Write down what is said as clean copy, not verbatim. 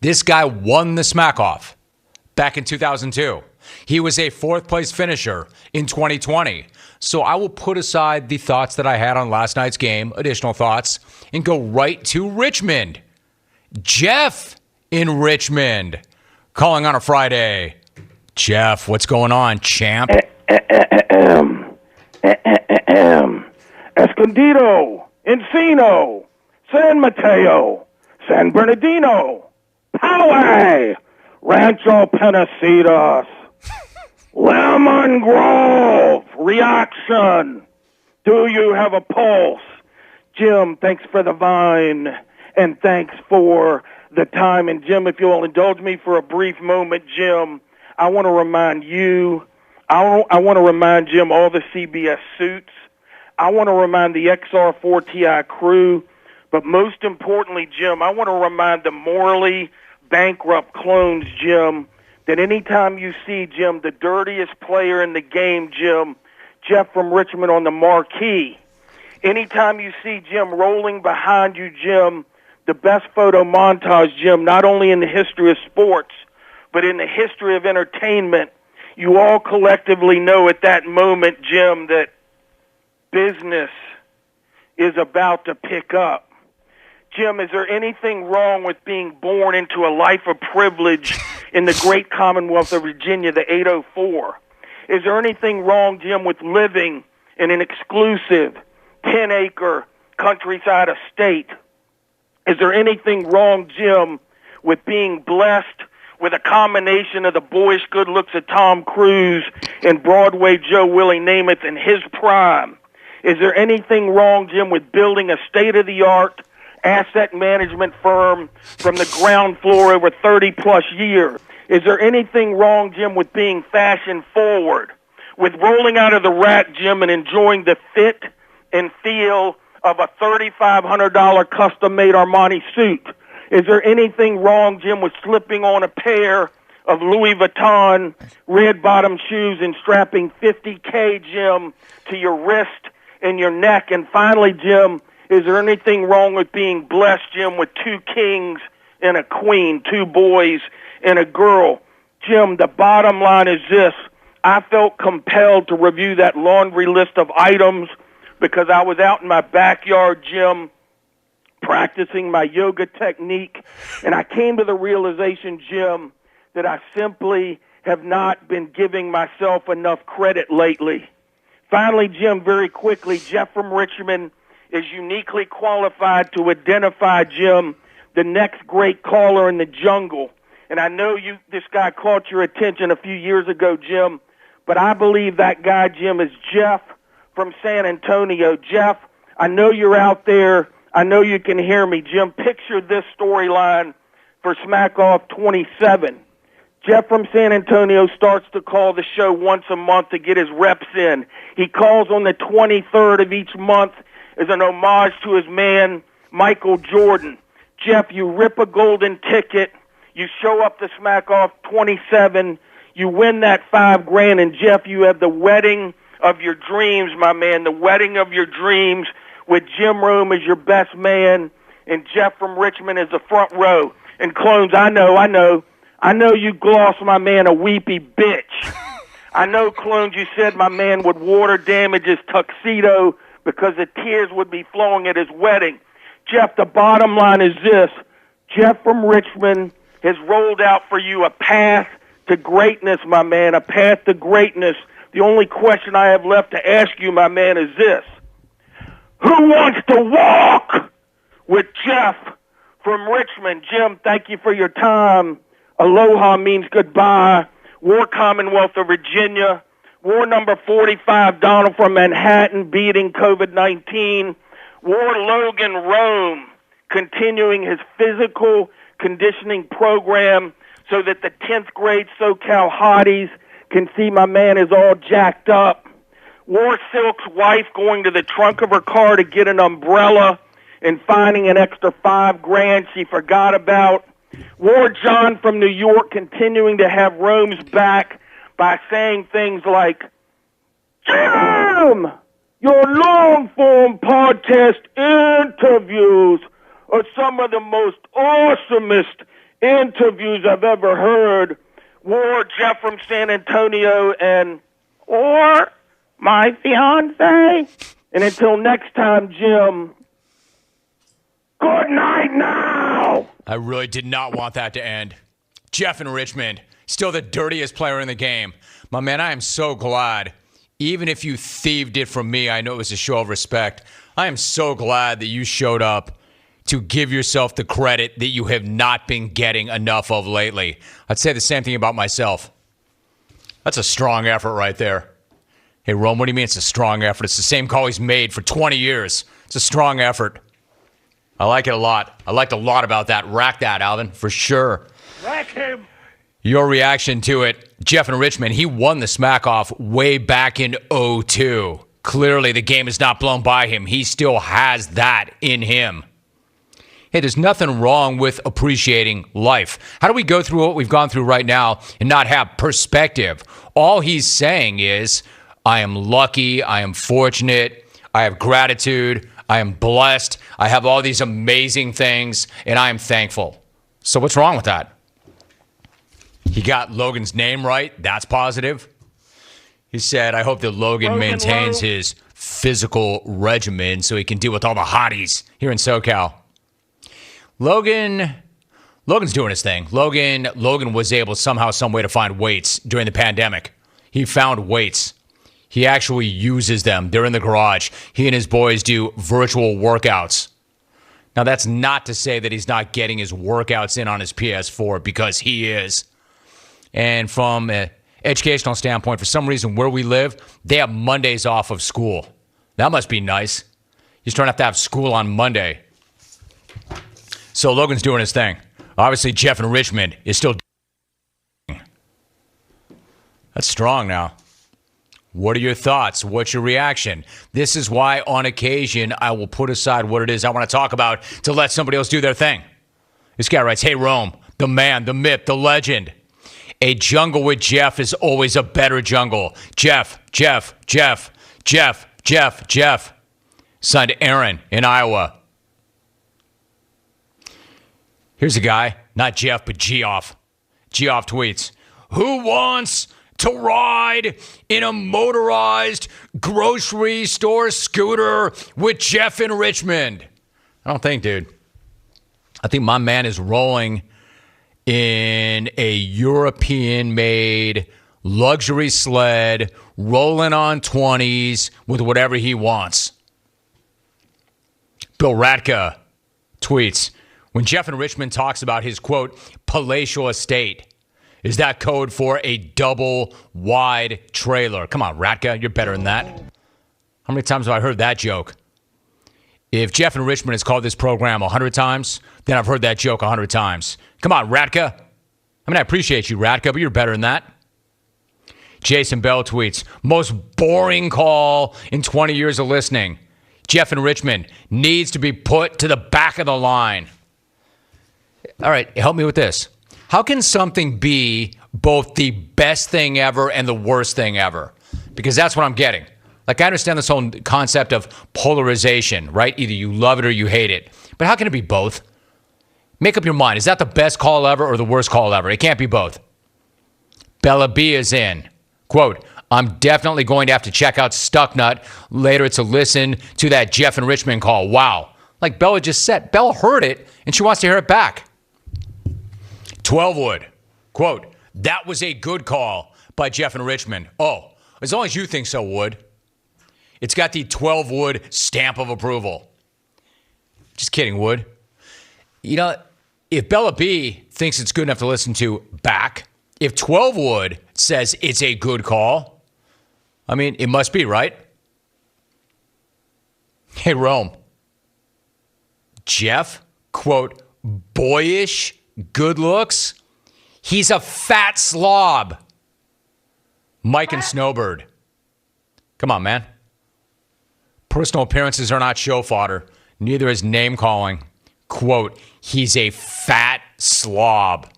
This guy won the Smack-Off back in 2002. He was a fourth-place finisher in 2020. So I will put aside the thoughts that I had on last night's game, additional thoughts, and go right to Richmond. Jeff in Richmond, calling on a Friday. Jeff, what's going on, champ? Escondido, Encino, San Mateo, San Bernardino, Poway, Rancho Penasitas, Lemon Grove, Reaction. Do you have a pulse? Jim, thanks for the vine, and thanks for the time. And Jim, if you'll indulge me for a brief moment, Jim, I want to remind you, I want to remind Jim all the CBS suits. I want to remind the XR4 TI crew, but most importantly, Jim, I want to remind the morally bankrupt clones, Jim, that anytime you see, Jim, the dirtiest player in the game, Jim, Jeff from Richmond on the marquee, anytime you see Jim rolling behind you, Jim, the best photo montage, Jim, not only in the history of sports, but in the history of entertainment, you all collectively know at that moment, Jim, that business is about to pick up. Jim, is there anything wrong with being born into a life of privilege in the great Commonwealth of Virginia, the 804? Is there anything wrong, Jim, with living in an exclusive 10-acre countryside estate? Is there anything wrong, Jim, with being blessed with a combination of the boyish good looks of Tom Cruise and Broadway Joe Willie Namath in his prime? Is there anything wrong, Jim, with building a state-of-the-art asset management firm from the ground floor over 30-plus years? Is there anything wrong, Jim, with being fashion-forward, with rolling out of the rack, Jim, and enjoying the fit and feel of a $3,500 custom-made Armani suit? Is there anything wrong, Jim, with slipping on a pair of Louis Vuitton red-bottom shoes and strapping $50K, Jim, to your wrist and your neck? And finally, Jim, is there anything wrong with being blessed, Jim, with two kings and a queen, two boys and a girl? Jim, the bottom line is this. I felt compelled to review that laundry list of items because I was out in my backyard, Jim, practicing my yoga technique, and I came to the realization, Jim, that I simply have not been giving myself enough credit lately. Finally, Jim, very quickly, Jeff from Richmond is uniquely qualified to identify, Jim, the next great caller in the jungle. And I know this guy caught your attention a few years ago, Jim, but I believe that guy, Jim, is Jeff from San Antonio. Jeff, I know you're out there. I know you can hear me. Jim, picture this storyline for Smack Off 27. Jeff from San Antonio starts to call the show once a month to get his reps in. He calls on the 23rd of each month as an homage to his man, Michael Jordan. Jeff, you rip a golden ticket. You show up to Smack Off 27. You win that $5,000. And, Jeff, you have the wedding of your dreams, my man, the wedding of your dreams with Jim Rome as your best man and Jeff from Richmond as the front row. And, Clones, I know you glossed my man a weepy bitch. I know, Clones, you said my man would water damage his tuxedo because the tears would be flowing at his wedding. Jeff, the bottom line is this. Jeff from Richmond has rolled out for you a path to greatness, my man, a path to greatness. The only question I have left to ask you, my man, is this. Who wants to walk with Jeff from Richmond? Jim, thank you for your time. Aloha means goodbye. War Commonwealth of Virginia. War number 45, Donald from Manhattan beating COVID-19. War Logan Rome continuing his physical conditioning program so that the 10th grade SoCal hotties can see my man is all jacked up. War Silk's wife going to the trunk of her car to get an umbrella and finding an extra $5,000 she forgot about. War John from New York continuing to have Rome's back by saying things like, Jim, your long-form podcast interviews are some of the most awesomest interviews I've ever heard were Jeff from San Antonio or my fiance. And until next time, Jim, good night now. I really did not want that to end. Jeff in Richmond, still the dirtiest player in the game. My man, I am so glad. Even if you thieved it from me, I know it was a show of respect. I am so glad that you showed up to give yourself the credit that you have not been getting enough of lately. I'd say the same thing about myself. That's a strong effort right there. Hey, Rome, what do you mean it's a strong effort? It's the same call he's made for 20 years. It's a strong effort. I like it a lot. I liked a lot about that. Rack that, Alvin, for sure. Rack him. Your reaction to it, Jeff in Richmond, he won the smack off way back in 2002. Clearly, the game is not blown by him. He still has that in him. Hey, there's nothing wrong with appreciating life. How do we go through what we've gone through right now and not have perspective? All he's saying is, I am lucky, I am fortunate, I have gratitude, I am blessed, I have all these amazing things, and I am thankful. So what's wrong with that? He got Logan's name right. That's positive. He said, I hope that Logan maintains his physical regimen so he can deal with all the hotties here in SoCal. Logan's doing his thing. Logan was able somehow, some way to find weights during the pandemic. He found weights. He actually uses them. They're in the garage. He and his boys do virtual workouts. Now, that's not to say that he's not getting his workouts in on his PS4, because he is. And from an educational standpoint, for some reason where we live, they have Mondays off of school. That must be nice. You just don't have to have school on Monday. So Logan's doing his thing. Obviously, Jeff in Richmond is still. That's strong now. What are your thoughts? What's your reaction? This is why, on occasion, I will put aside what it is I want to talk about to let somebody else do their thing. This guy writes, hey, Rome, the man, the myth, the legend. A jungle with Jeff is always a better jungle. Jeff. Signed Aaron in Iowa. Here's a guy, not Jeff, but Geoff. Geoff tweets, who wants to ride in a motorized grocery store scooter with Jeff in Richmond? I don't think, dude. I think my man is rolling in a European-made luxury sled, rolling on 20s with whatever he wants. Bill Ratka tweets, when Jeff in Richmond talks about his, quote, palatial estate, is that code for a double-wide trailer? Come on, Ratka, you're better than that. How many times have I heard that joke? If Jeff in Richmond has called this program 100 times, then I've heard that joke 100 times. Come on, Ratka. I mean, I appreciate you, Ratka, but you're better than that. Jason Bell tweets, most boring call in 20 years of listening. Jeff in Richmond needs to be put to the back of the line. All right, help me with this. How can something be both the best thing ever and the worst thing ever? Because that's what I'm getting. Like, I understand this whole concept of polarization, right? Either you love it or you hate it. But how can it be both? Make up your mind. Is that the best call ever or the worst call ever? It can't be both. Bella B is in. Quote, I'm definitely going to have to check out Stucknut later to listen to that Jeff in Richmond call. Wow. Like Bella just said, Bella heard it and she wants to hear it back. 12 Wood. Quote, that was a good call by Jeff in Richmond. Oh, as long as you think so, Wood. It's got the 12 Wood stamp of approval. Just kidding, Wood. You know, if Bella B thinks it's good enough to listen to back, if 12 Wood says it's a good call, I mean, it must be, right? Hey, Rome. Jeff, quote, boyish, good looks. He's a fat slob. Mike and Snowbird. Come on, man. Personal appearances are not show fodder. Neither is name calling. Quote, he's a fat slob.